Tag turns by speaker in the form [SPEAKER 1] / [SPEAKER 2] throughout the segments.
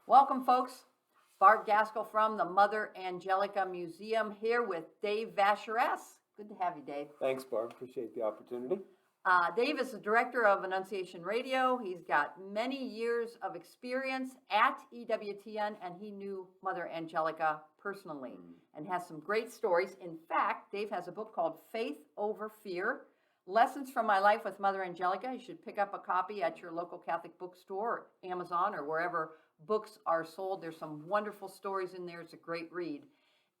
[SPEAKER 1] Welcome, folks. Barb Gaskell from the Mother Angelica Museum here with Dave Vacheresse. Good to have you, Dave.
[SPEAKER 2] Thanks, Barb. Appreciate the opportunity.
[SPEAKER 1] Dave is the director of Annunciation Radio. He's got many years of experience at EWTN, and he knew Mother Angelica personally and has some great stories. In fact, Dave has a book called Faith Over Fear, Lessons from My Life with Mother Angelica. You should pick up a copy at your local Catholic bookstore, or Amazon, or wherever books are sold. There's some wonderful stories in there. It's a great read.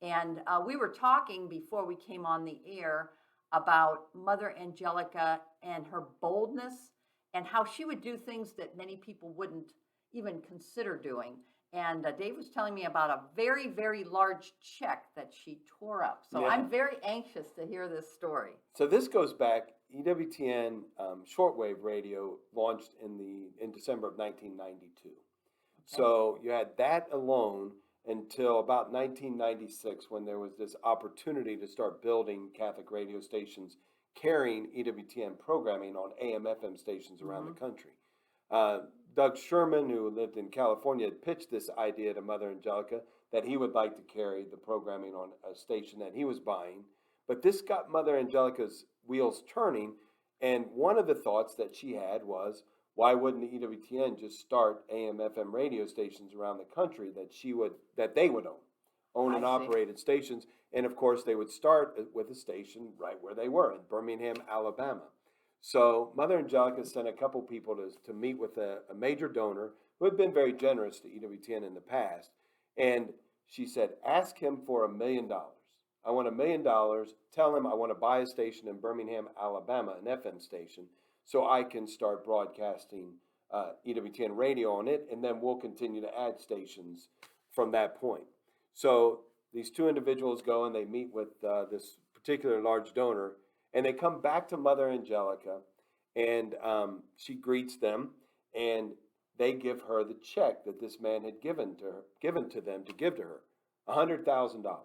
[SPEAKER 1] And we were talking before we came on the air about Mother Angelica and her boldness and how she would do things that many people wouldn't even consider doing. And Dave was telling me about a very, very large check that she tore up. So
[SPEAKER 2] Yeah.
[SPEAKER 1] I'm very anxious to hear this story.
[SPEAKER 2] So this goes back. EWTN shortwave radio launched in December of 1992. So you had that alone until about 1996, when there was this opportunity to start building Catholic radio stations carrying EWTN programming on AM/FM stations around the country. Doug Sherman, who lived in California, had pitched this idea to Mother Angelica that he would like to carry the programming on a station that he was buying. But this got Mother Angelica's wheels turning, and one of the thoughts that she had was, why wouldn't the EWTN just start AM/FM radio stations around the country that they would own and operated stations? And of course, they would start with a station right where they were in Birmingham, Alabama. So Mother Angelica sent a couple people to meet with a major donor who had been very generous to EWTN in the past. And she said, ask him for $1 million. I want $1 million. Tell him I want to buy a station in Birmingham, Alabama, an FM station, so I can start broadcasting EWTN radio on it, and then we'll continue to add stations from that point. So these two individuals go and they meet with this particular large donor, and they come back to Mother Angelica, and she greets them, and they give her the check that this man had given to them to give to her, $100,000.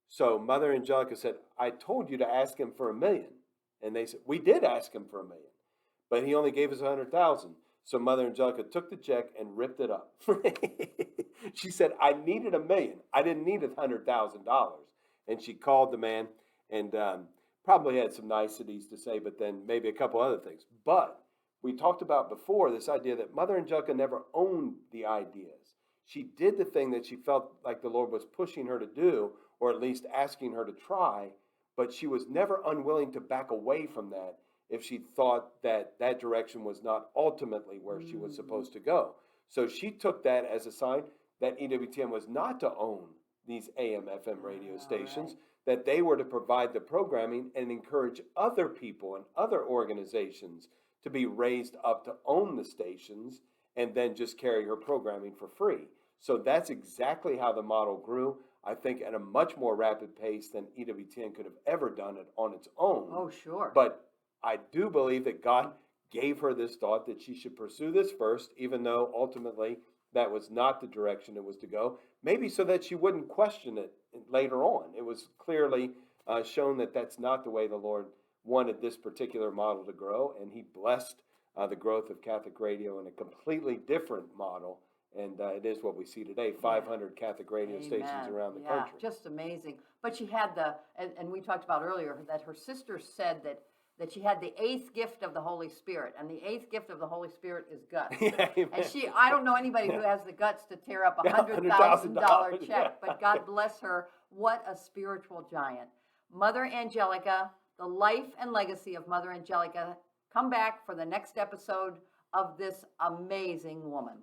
[SPEAKER 2] So Mother Angelica said, I told you to ask him for $1 million. And they said, we did ask him for $1 million, but he only gave us $100,000. So Mother Angelica took the check and ripped it up. She said, I needed $1 million. I didn't need $100,000. And she called the man and probably had some niceties to say, but then maybe a couple other things. But we talked about before this idea that Mother Angelica never owned the ideas. She did the thing that she felt like the Lord was pushing her to do, or at least asking her to try, but she was never unwilling to back away from that if she thought that that direction was not ultimately where she was supposed to go. So she took that as a sign that EWTN was not to own these AM/FM radio stations, that they were to provide the programming and encourage other people and other organizations to be raised up to own the stations and then just carry her programming for free. So that's exactly how the model grew. I think at a much more rapid pace than EWTN could have ever done it on its own.
[SPEAKER 1] Oh, sure.
[SPEAKER 2] But I do believe that God gave her this thought that she should pursue this first, even though ultimately that was not the direction it was to go, maybe so that she wouldn't question it later on. It was clearly shown that that's not the way the Lord wanted this particular model to grow, and he blessed the growth of Catholic radio in a completely different model. And it is what we see today, 500 Catholic radio stations around the country.
[SPEAKER 1] Just amazing. But she had and we talked about earlier that her sister said that she had the 8th gift of the Holy Spirit. And the 8th gift of the Holy Spirit is guts. And I don't know anybody who has the guts to tear up a $100,000 check, but God bless her. What a spiritual giant. Mother Angelica, the life and legacy of Mother Angelica. Come back for the next episode of this amazing woman.